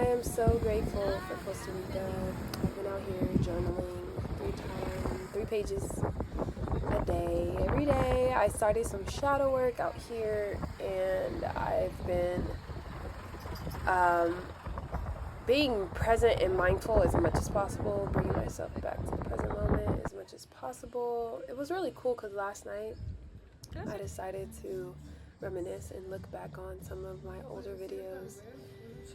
I am so grateful for Costa Rica. I've been out here journaling 3 pages a day, every day. I started some shadow work out here, and I've been being present and mindful as much as possible, bringing myself back to the present moment as much as possible. It was really cool because last night I decided to reminisce and look back on some of my older videos.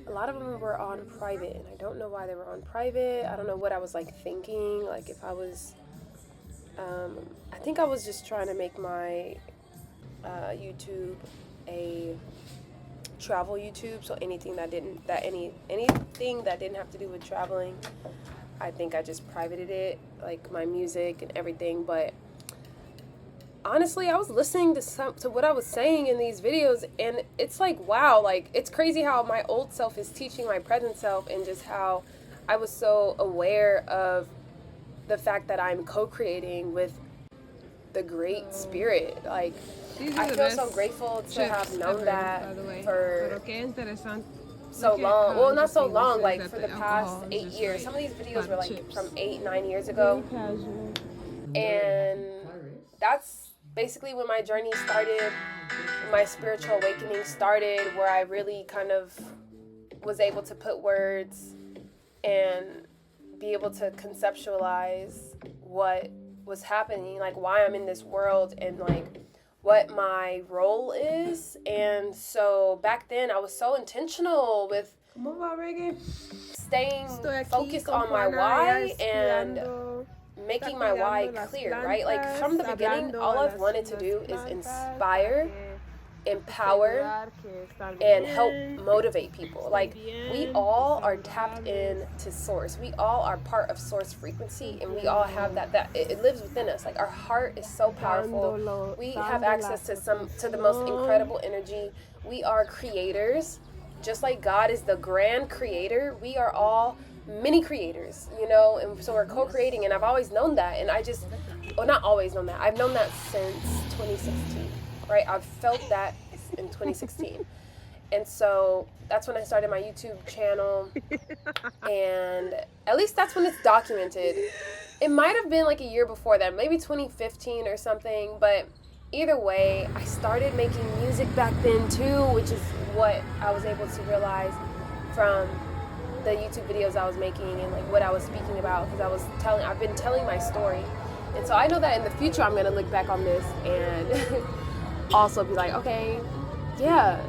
A lot of them were on private, and I don't know why they were on private. I don't know what I was thinking, if I was I think I was just trying to make my YouTube a travel YouTube, so anything that didn't have to do with traveling, I think I just privated it, like my music and everything. But honestly, I was listening to what I was saying in these videos, and it's wow, it's crazy how my old self is teaching my present self, and just how I was so aware of the fact that I'm co-creating with the Great Spirit. I feel so grateful to have known that for so long. Well, not so long, for the past 8 years. Some of these videos were from 8-9 years ago. And that's basically when my journey started, my spiritual awakening started, where I really kind of was able to put words and be able to conceptualize what was happening, why I'm in this world, and what my role is. And so back then I was so intentional with staying focused on my why and making my why clear, right? From the beginning, all I've wanted to do is inspire, empower, and help motivate people. We all are tapped into source. We all are part of source frequency, and we all have that it lives within us. Our heart is so powerful. We have access to the most incredible energy. We are creators. Just like God is the grand creator, we are all mini creators, and so we're co-creating. And I've always known that, and not always known that, I've known that since 2016, right? I've felt that in 2016. And so that's when I started my YouTube channel, and at least that's when it's documented. It might have been a year before that, maybe 2015 or something, but either way, I started making music back then too, which is what I was able to realize from the YouTube videos I was making and what I was speaking about, because I've been telling my story. And so I know that in the future I'm going to look back on this and also be okay, yeah,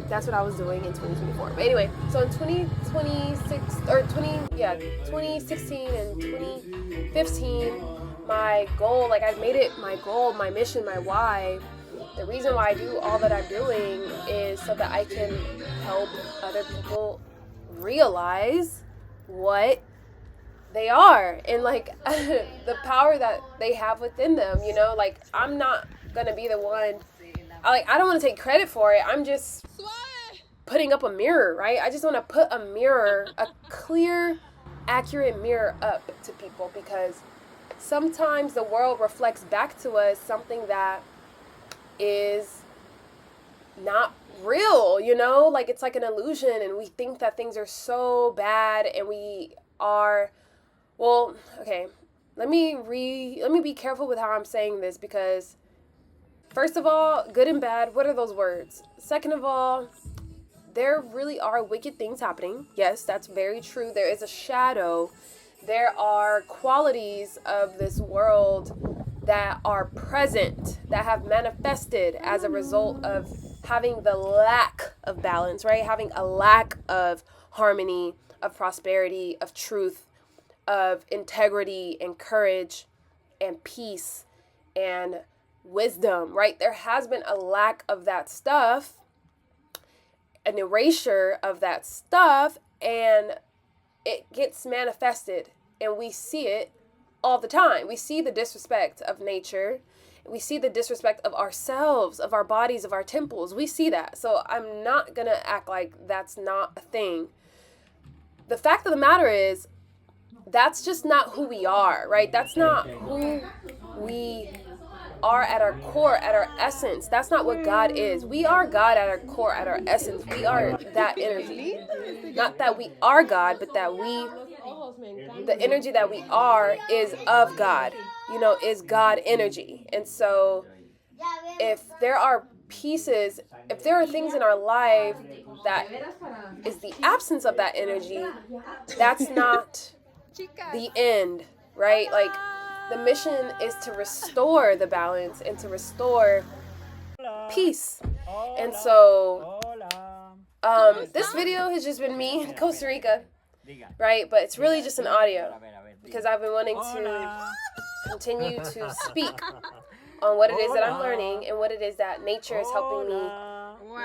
that's what I was doing in 2024. But anyway, so in 2016 and 2015, my goal, I've made it my goal, my mission, my why. The reason why I do all that I'm doing is so that I can help other people realize what they are and the power that they have within them. I'm not gonna be the one, I don't want to take credit for it. I'm just putting up a mirror, right? I just want to put a mirror, a clear, accurate mirror up to people, because sometimes the world reflects back to us something that is not real, it's an illusion, and we think that things are so bad, and we are, well, okay, let me be careful with how I'm saying this, because first of all, good and bad, what are those words? Second of all, there really are wicked things happening. Yes, that's very true. There is a shadow. There are qualities of this world that are present, that have manifested as a result of having the lack of balance, right? Having a lack of harmony, of prosperity, of truth, of integrity and courage and peace and wisdom, right? There has been a lack of that stuff, an erasure of that stuff, and it gets manifested, and we see it all the time. We see the disrespect of nature. We see the disrespect of ourselves, of our bodies, of our temples. We see that. So I'm not going to act like that's not a thing. The fact of the matter is, that's just not who we are, right? That's not who we are at our core, at our essence. That's not what God is. We are God at our core, at our essence. We are that energy. Not that we are God, but that the energy that we are is of God, is God energy. And so if there are pieces, if there are things in our life that is the absence of that energy, that's not the end, right? Like, the mission is to restore the balance and to restore peace. And so this video has just been me in Costa Rica, right? But it's really just an audio because I've been wanting to continue to speak on what it is that I'm learning and what it is that nature is helping me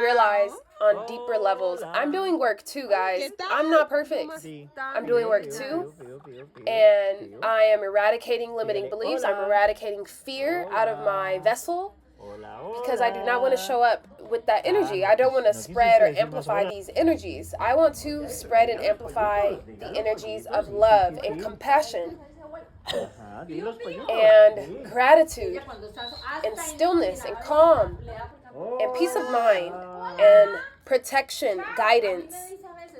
realize on deeper levels. I'm doing work too, guys. I'm not perfect. I'm doing work too. And I am eradicating limiting beliefs. I'm eradicating fear out of my vessel because I do not want to show up with that energy. I don't want to spread or amplify these energies. I want to spread and amplify the energies of love and compassion and gratitude and stillness and calm and peace of mind and protection, guidance,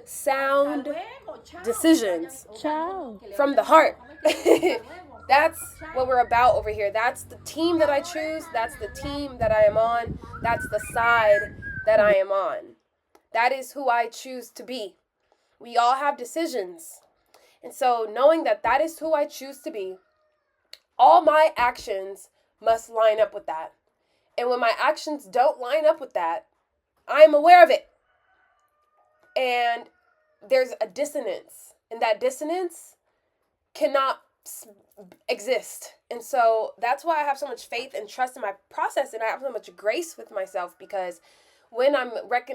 sound decisions from the heart. That's what we're about over here. That's the team that I choose. That's the team that I am on. That's the side that I am on. That is who I choose to be. We all have decisions. And so knowing that that is who I choose to be, all my actions must line up with that. And when my actions don't line up with that, I am aware of it. And there's a dissonance. And that dissonance cannot exist. And so that's why I have so much faith and trust in my process, and I have so much grace with myself, because when I'm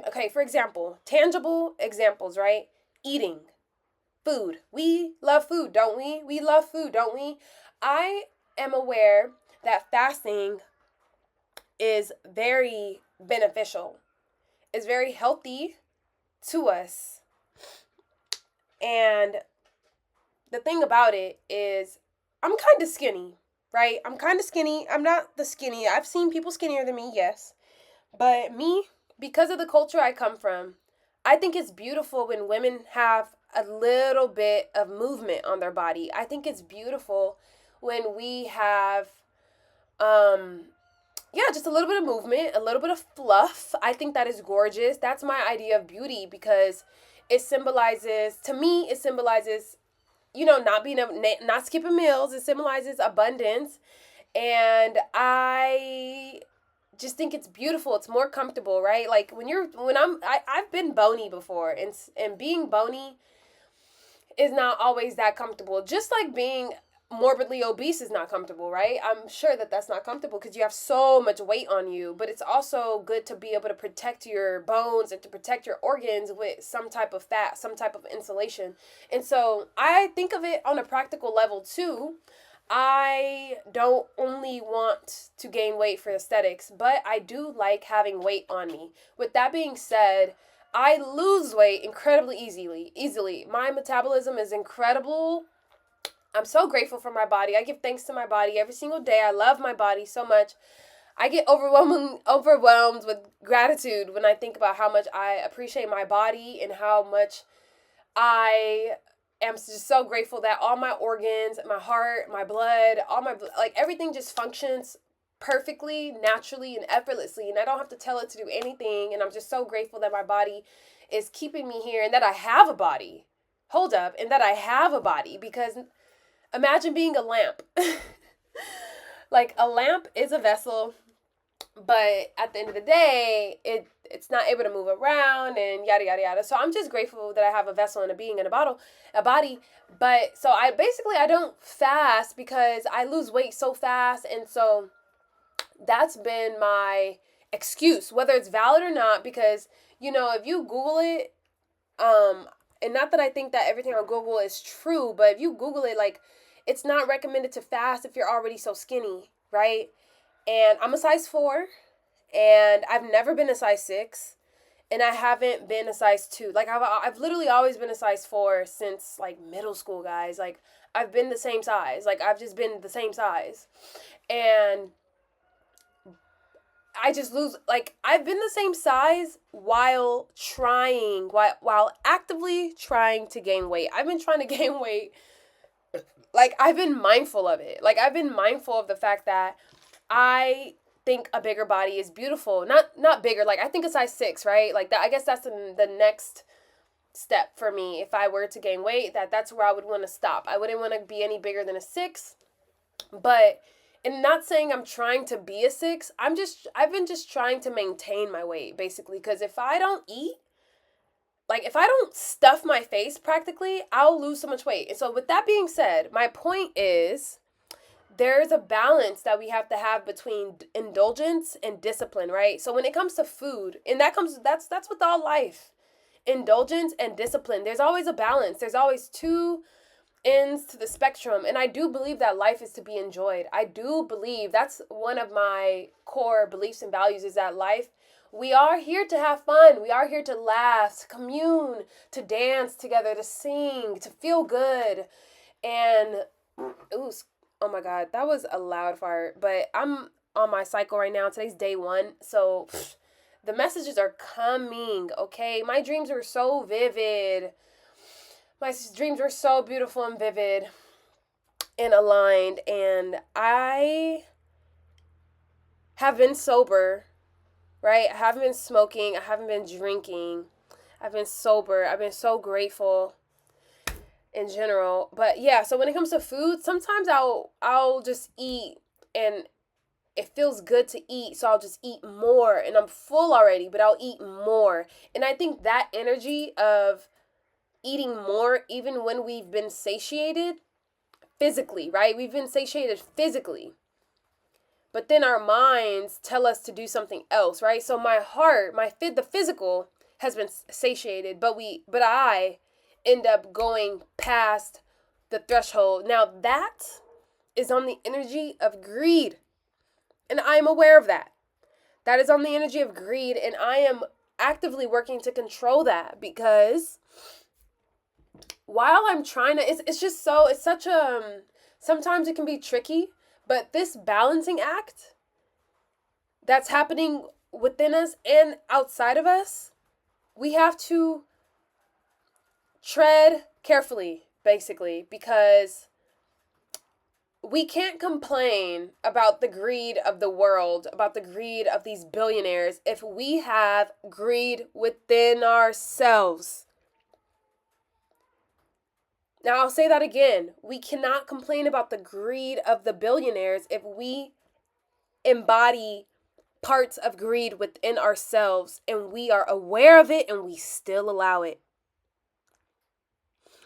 okay, for example, tangible examples, right? Eating, food. We love food, don't we? We love food, don't we? I am aware that fasting is very beneficial. It's very healthy to us. And the thing about it is, I'm kind of skinny, right? I'm kind of skinny. I'm not the skinny. I've seen people skinnier than me, yes. But me, because of the culture I come from, I think it's beautiful when women have a little bit of movement on their body. I think it's beautiful when we have, just a little bit of movement, a little bit of fluff. I think that is gorgeous. That's my idea of beauty, because it symbolizes not skipping meals. It symbolizes abundance. And I just think it's beautiful. It's more comfortable, right? Like I've been bony before, and being bony is not always that comfortable. Just like being morbidly obese is not comfortable, right? I'm sure that that's not comfortable because you have so much weight on you, but it's also good to be able to protect your bones and to protect your organs with some type of fat, some type of insulation. And so I think of it on a practical level too. I don't only want to gain weight for aesthetics, but I do like having weight on me. With that being said, I lose weight incredibly easily. My metabolism is incredible. I'm so grateful for my body. I give thanks to my body every single day. I love my body so much. I get overwhelmed with gratitude when I think about how much I appreciate my body and how much I am just so grateful that all my organs, my heart, my blood, everything just functions perfectly, naturally, and effortlessly. And I don't have to tell it to do anything. And I'm just so grateful that my body is keeping me here and that I have a body. Hold up. And that I have a body, because imagine being a lamp. Like, a lamp is a vessel, but at the end of the day, it's not able to move around and yada, yada, yada. So I'm just grateful that I have a vessel and a being and a body. But so I don't fast because I lose weight so fast. And so that's been my excuse, whether it's valid or not, because, if you Google it, and not that I think that everything on Google is true, but if you Google it, like, it's not recommended to fast if you're already so skinny, right? And I'm a size 4, and I've never been a size 6, and I haven't been a size 2. Like, I've literally always been a size 4 since, like, middle school, guys. Like, I've been the same size. Like, I've just been the same size. And I just lose, like, I've been the same size while actively trying to gain weight. I've been trying to gain weight. Like, I've been mindful of it. Like, I've been mindful of the fact that I think a bigger body is beautiful. Not bigger, like, I think a size 6, right? Like, that, I guess that's the next step for me. If I were to gain weight, that's where I would want to stop. I wouldn't want to be any bigger than a 6. But, and not saying I'm trying to be a 6, I've been just trying to maintain my weight, basically. Because if I don't eat, like, if I don't stuff my face practically, I'll lose so much weight. And so with that being said, my point is, there's a balance that we have to have between indulgence and discipline, right? So when it comes to food, and that's with all life. Indulgence and discipline. There's always a balance. There's always two ends to the spectrum. And I do believe that life is to be enjoyed. I do believe that's one of my core beliefs and values, is that life, we are here to have fun. We are here to laugh, to commune, to dance together, to sing, to feel good. And, ooh, oh my God, that was a loud fart. But I'm on my cycle right now. Today's day 1. So the messages are coming, okay? My dreams were so vivid. My dreams were so beautiful and vivid and aligned. And I have been sober, right? I haven't been smoking. I haven't been drinking. I've been sober. I've been so grateful in general. But yeah, so when it comes to food, sometimes I'll just eat and it feels good to eat, so I'll just eat more, and I'm full already, but I'll eat more. And I think that energy of eating more, even when we've been satiated physically, right? We've been satiated physically, but then our minds tell us to do something else, right? So my heart, the physical has been satiated, but I end up going past the threshold. Now that is on the energy of greed. And I am aware of that. That is on the energy of greed, and I am actively working to control that, because while I'm trying to, it's such a, sometimes it can be tricky, but this balancing act that's happening within us and outside of us, we have to tread carefully, basically, because we can't complain about the greed of the world, about the greed of these billionaires, if we have greed within ourselves. Now, I'll say that again. We cannot complain about the greed of the billionaires if we embody parts of greed within ourselves and we are aware of it and we still allow it.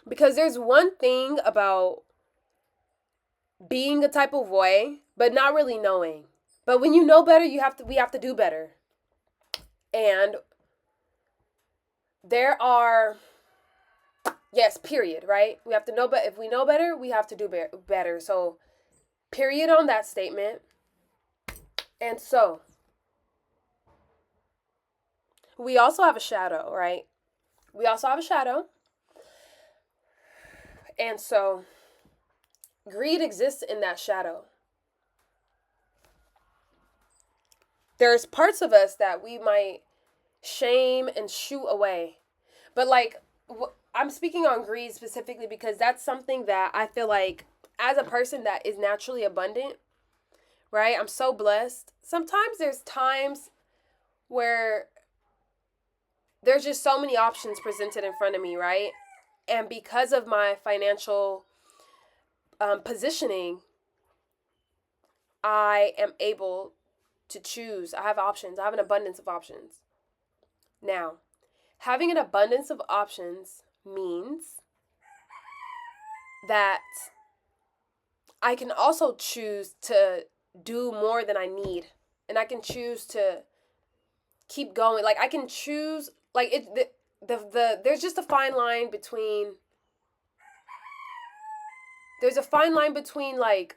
Because there's one thing about being a type of way, but not really knowing. But when you know better, we have to do better. And there are, yes, period, right? We have to know, but if we know better, we have to do better. So, period on that statement. And so, we also have a shadow, right? We also have a shadow. And so, greed exists in that shadow. There's parts of us that we might shame and shoo away. But like, I'm speaking on greed specifically because that's something that I feel like, as a person that is naturally abundant, right? I'm so blessed. Sometimes there's times where there's just so many options presented in front of me, right? And because of my financial positioning, I am able to choose. I have options. I have an abundance of options. Now, having an abundance of options means that I can also choose to do more than I need. And I can choose to keep going. Like, I can choose, like, there's just a fine line between, like,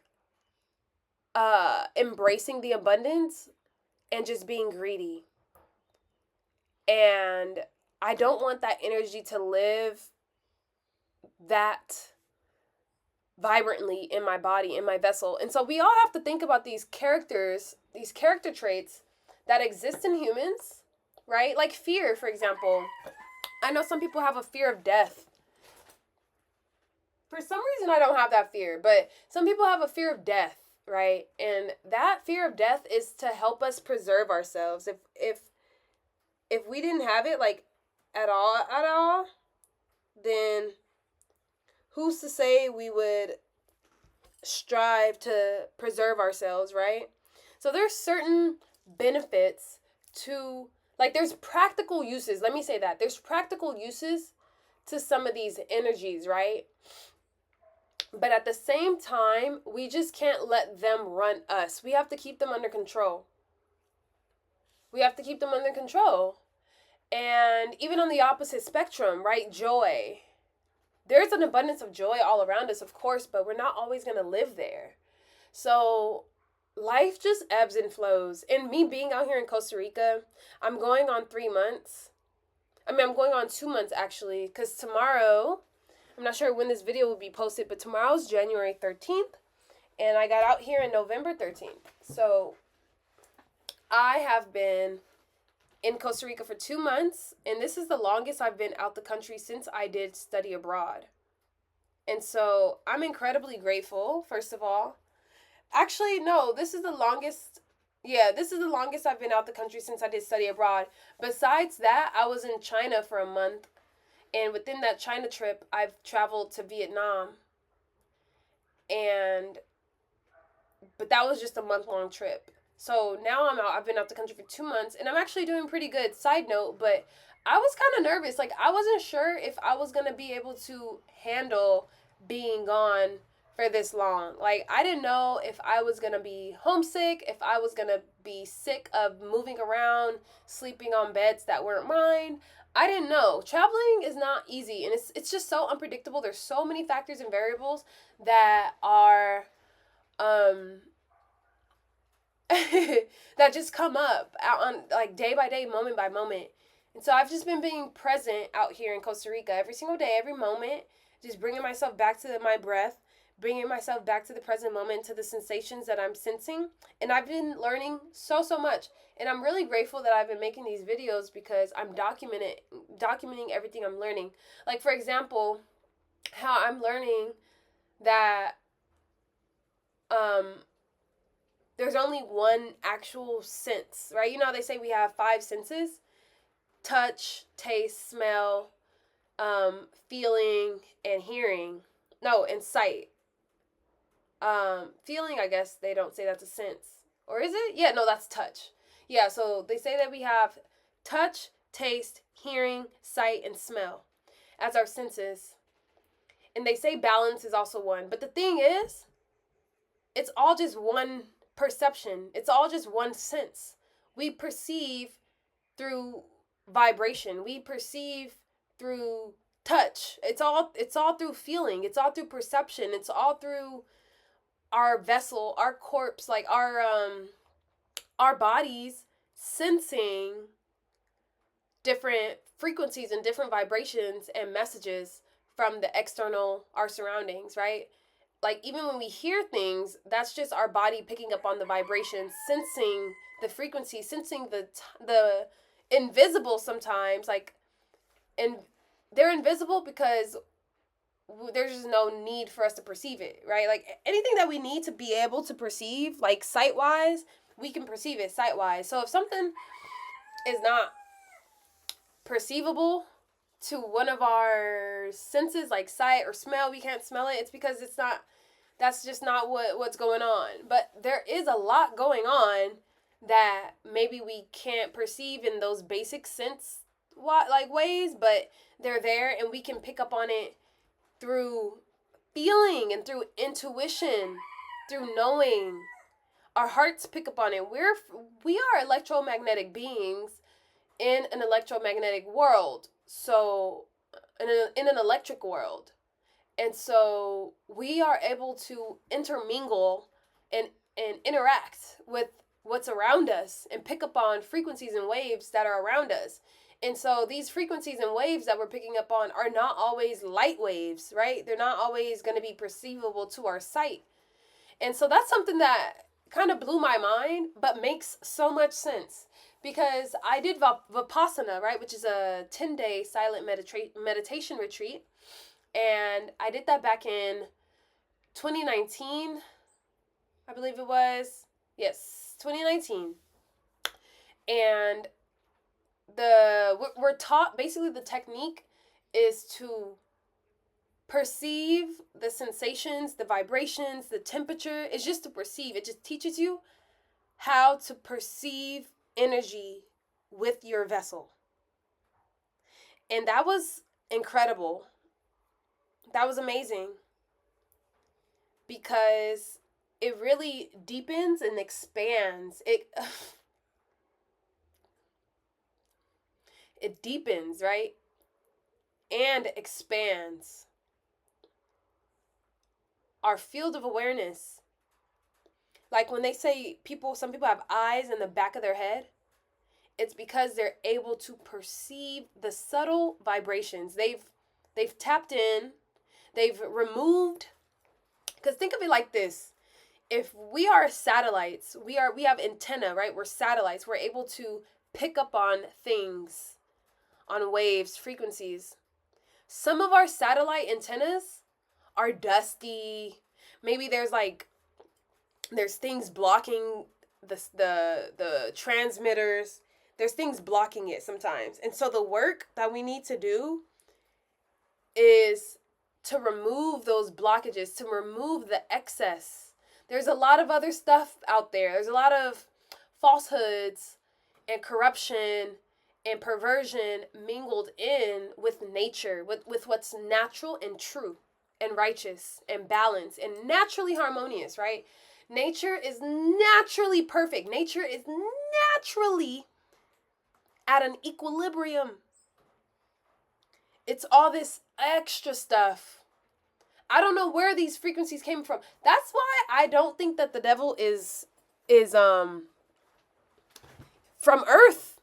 embracing the abundance and just being greedy. And I don't want that energy to live that vibrantly in my body, in my vessel. And so we all have to think about these character traits that exist in humans, right? Like fear, for example. I know some people have a fear of death. For some reason, I don't have that fear, but some people have a fear of death, right? And that fear of death is to help us preserve ourselves. If we didn't have it, like, at all, then who's to say we would strive to preserve ourselves, right? So there's certain benefits to, like, there's practical uses. Let me say that. There's practical uses to some of these energies, right? But at the same time, we just can't let them run us. We have to keep them under control. We have to keep them under control. And even on the opposite spectrum, right? Joy. There's an abundance of joy all around us, of course, but we're not always going to live there. So life just ebbs and flows. And me being out here in Costa Rica, I'm going on 3 months. I'm going on 2 months, actually, because tomorrow, I'm not sure when this video will be posted, but tomorrow's January 13th, and I got out here in November 13th. So I have been in Costa Rica for 2 months, and this is the longest I've been out the country since I did study abroad. And so I'm incredibly grateful, first of all. Actually, no, this is the longest I've been out the country since I did study abroad. Besides that, I was in China for a month, and within that China trip, I've traveled to Vietnam. But that was just a month-long trip. So now I'm out. I've been out the country for 2 months, and I'm actually doing pretty good. Side note, but I was kind of nervous. Like, I wasn't sure if I was going to be able to handle being gone for this long. Like, I didn't know if I was going to be homesick, if I was going to be sick of moving around, sleeping on beds that weren't mine. I didn't know. Traveling is not easy, and it's just so unpredictable. There's so many factors and variables that are that just come up out on, like, day by day, moment by moment. And so I've just been being present out here in Costa Rica every single day, every moment, just bringing myself back to my breath, bringing myself back to the present moment, to the sensations that I'm sensing. And I've been learning so much. And I'm really grateful that I've been making these videos because I'm documenting everything I'm learning. Like, for example, how I'm learning that there's only one actual sense, right? You know how they say we have 5 senses? Touch, taste, smell, feeling, and hearing. No, and sight. Feeling, I guess they don't say that's a sense. Or is it? Yeah, no, that's touch. Yeah, so they say that we have touch, taste, hearing, sight, and smell as our senses. And they say balance is also one. But the thing is, it's all just one perception. It's all just one sense. We perceive through vibration. We perceive through touch. It's all through feeling. It's all through perception. It's all through our vessel, our corpse, like our bodies sensing different frequencies and different vibrations and messages from the external, our surroundings, right? Like, even when we hear things, that's just our body picking up on the vibrations, sensing the frequency, sensing the invisible sometimes, like, and they're invisible because there's just no need for us to perceive it, right? Like, anything that we need to be able to perceive, like, sight-wise, we can perceive it sight-wise. So if something is not perceivable to one of our senses, like sight or smell, we can't smell it, it's because that's just not what's going on. But there is a lot going on that maybe we can't perceive in those basic sense ways, but they're there, and we can pick up on it through feeling and through intuition, through knowing. Our hearts pick up on it. We are electromagnetic beings in an electromagnetic world. So in an electric world. And so we are able to intermingle and interact with what's around us and pick up on frequencies and waves that are around us. And so these frequencies and waves that we're picking up on are not always light waves, right? They're not always going to be perceivable to our sight. And so that's something that kind of blew my mind, but makes so much sense. Because I did Vipassana, right, which is a 10-day silent meditation retreat. And I did that back in 2019, I believe it was. Yes, 2019. And we're taught, basically the technique is to perceive the sensations, the vibrations, the temperature. It's just to perceive. It just teaches you how to perceive energy with your vessel. And that was incredible. That was amazing, because it really deepens and expands. It deepens, right? And expands our field of awareness. Like when they say some people have eyes in the back of their head, it's because they're able to perceive the subtle vibrations. They've tapped in, they've removed, because think of it like this. If we are satellites, we have antenna, right? We're satellites. We're able to pick up on things, on waves, frequencies. Some of our satellite antennas are dusty. Maybe there's things blocking the transmitters. There's things blocking it sometimes. And so the work that we need to do is to remove those blockages, to remove the excess. There's a lot of other stuff out there. There's a lot of falsehoods and corruption and perversion mingled in with nature, with what's natural and true and righteous and balanced and naturally harmonious, right? Nature is naturally perfect. Nature is naturally at an equilibrium. It's all this extra stuff. I don't know where these frequencies came from. That's why I don't think that the devil is from Earth.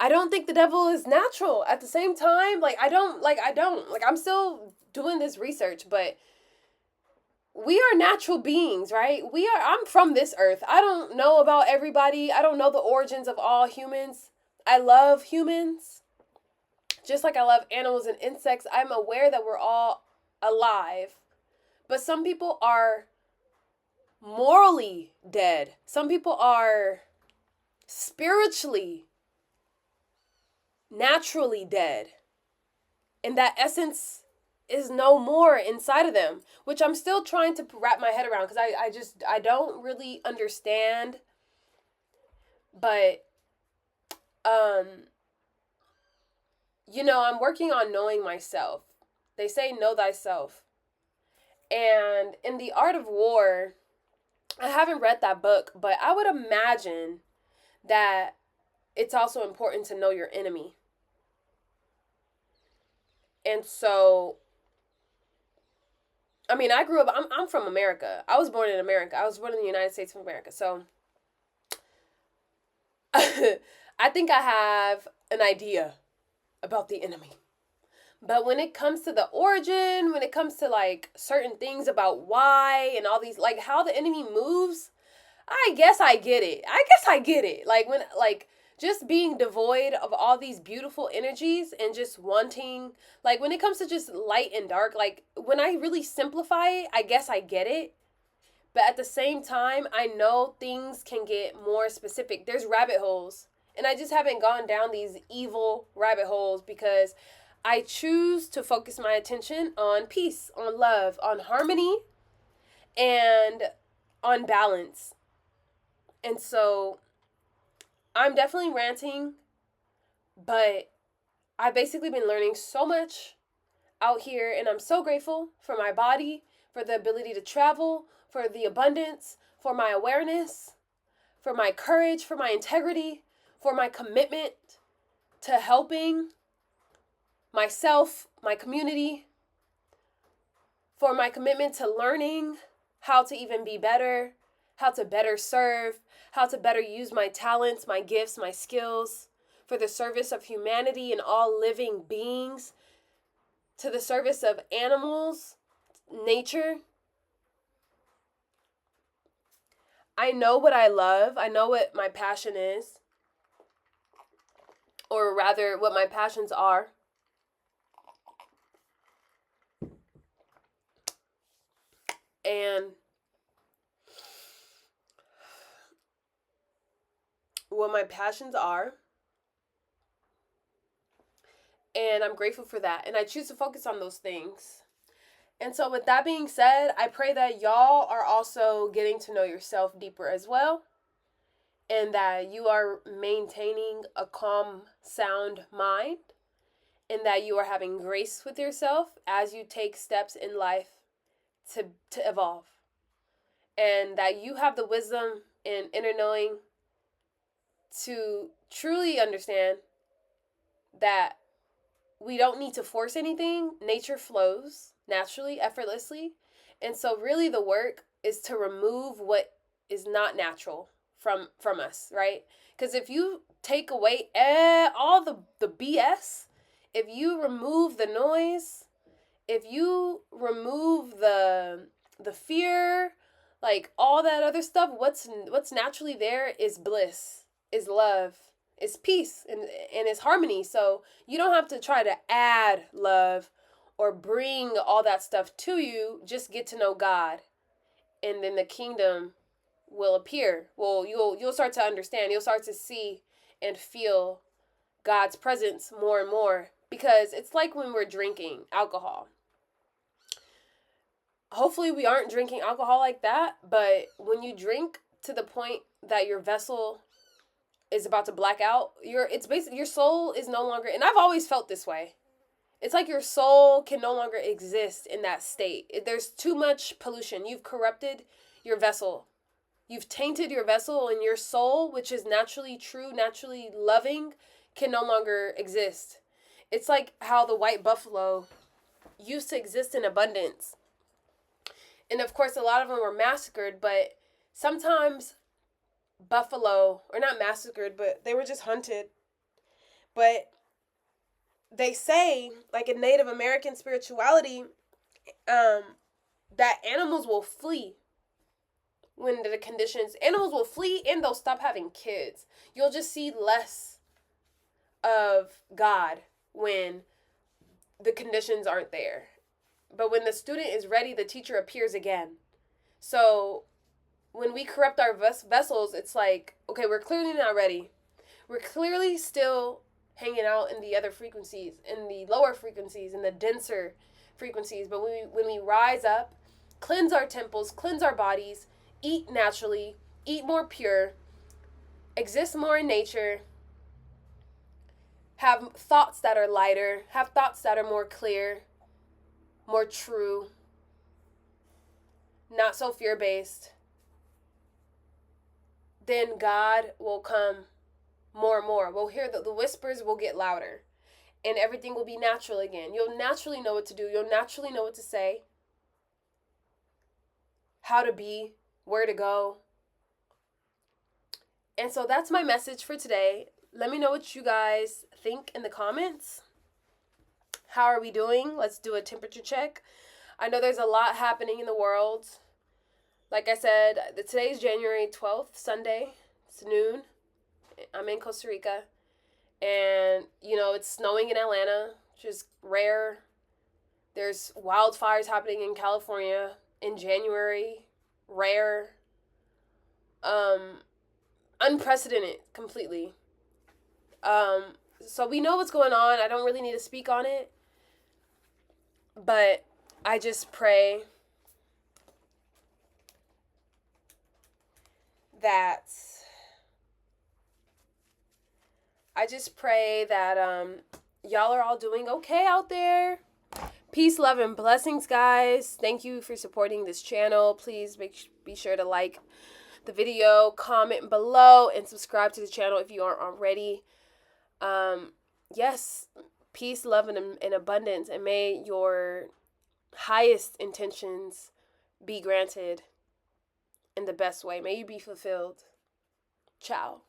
I don't think the devil is natural. At the same time, I'm still doing this research, but we are natural beings, right? I'm from this earth. I don't know about everybody. I don't know the origins of all humans. I love humans. Just like I love animals and insects, I'm aware that we're all alive. But some people are morally dead. Some people are spiritually, naturally dead. And that essence is no more inside of them, which I'm still trying to wrap my head around, because I don't really understand. But I'm working on knowing myself. They say know thyself. And in The Art of War, I haven't read that book, but I would imagine that it's also important to know your enemy. And so, I mean, I grew up, I'm from America. I was born in America. I was born in the United States of America. So I think I have an idea about the enemy. But when it comes to the origin, when it comes to certain things about why and all these, how the enemy moves, I guess I get it. Just being devoid of all these beautiful energies and just wanting, when it comes to just light and dark, when I really simplify it, I guess I get it. But at the same time, I know things can get more specific. There's rabbit holes. And I just haven't gone down these evil rabbit holes because I choose to focus my attention on peace, on love, on harmony, and on balance. And so I'm definitely ranting, but I've basically been learning so much out here, and I'm so grateful for my body, for the ability to travel, for the abundance, for my awareness, for my courage, for my integrity, for my commitment to helping myself, my community, for my commitment to learning how to even be better, how to better serve, how to better use my talents, my gifts, my skills for the service of humanity and all living beings, to the service of animals, nature. I know what I love. I know what my passion is. Or rather, what my passions are. And what my passions are. And I'm grateful for that. And I choose to focus on those things. And so, with that being said, I pray that y'all are also getting to know yourself deeper as well. And that you are maintaining a calm, sound mind. And that you are having grace with yourself as you take steps in life to evolve. And that you have the wisdom and inner knowing to truly understand that we don't need to force anything. Nature flows naturally, effortlessly. And so really the work is to remove what is not natural from us, right? Because if you take away all the BS, if you remove the noise, if you remove the fear, like all that other stuff, what's naturally there is bliss, is love, is peace, and is harmony. So you don't have to try to add love or bring all that stuff to you. Just get to know God, and then the kingdom will appear. Well, you'll start to understand. You'll start to see and feel God's presence more and more, because it's like when we're drinking alcohol. Hopefully we aren't drinking alcohol like that, but when you drink to the point that your vessel is about to black out, it's basically your soul is no longer, and I've always felt this way. It's like your soul can no longer exist in that state. There's too much pollution. You've corrupted your vessel. You've tainted your vessel, and your soul, which is naturally true, naturally loving, can no longer exist. It's like how the white buffalo used to exist in abundance. And of course, a lot of them were massacred, but sometimes buffalo, or not massacred, but they were just hunted. But they say, like in Native American spirituality, that animals will flee when the conditions, animals will flee and they'll stop having kids. You'll just see less of God when the conditions aren't there. But when the student is ready, the teacher appears again. So when we corrupt our vessels, it's like, okay, we're clearly not ready. We're clearly still hanging out in the other frequencies, in the lower frequencies, in the denser frequencies. But when we rise up, cleanse our temples, cleanse our bodies, eat naturally, eat more pure, exist more in nature, have thoughts that are lighter, have thoughts that are more clear, more true, not so fear-based, then God will come more and more. We'll hear the whispers will get louder, and everything will be natural again. You'll naturally know what to do. You'll naturally know what to say, how to be, where to go. And so that's my message for today. Let me know what you guys think in the comments. How are we doing? Let's do a temperature check. I know there's a lot happening in the world. Like I said, today's January 12th, Sunday. It's noon. I'm in Costa Rica. And, it's snowing in Atlanta, which is rare. There's wildfires happening in California in January. Rare. Unprecedented completely. So we know what's going on. I don't really need to speak on it. But I just pray that y'all are all doing okay out there. Peace, love, and blessings, guys. Thank you for supporting this channel. Please be sure to like the video, comment below, and subscribe to the channel if you aren't already. Yes, peace, love, and abundance, and may your highest intentions be granted in the best way. May you be fulfilled. Ciao.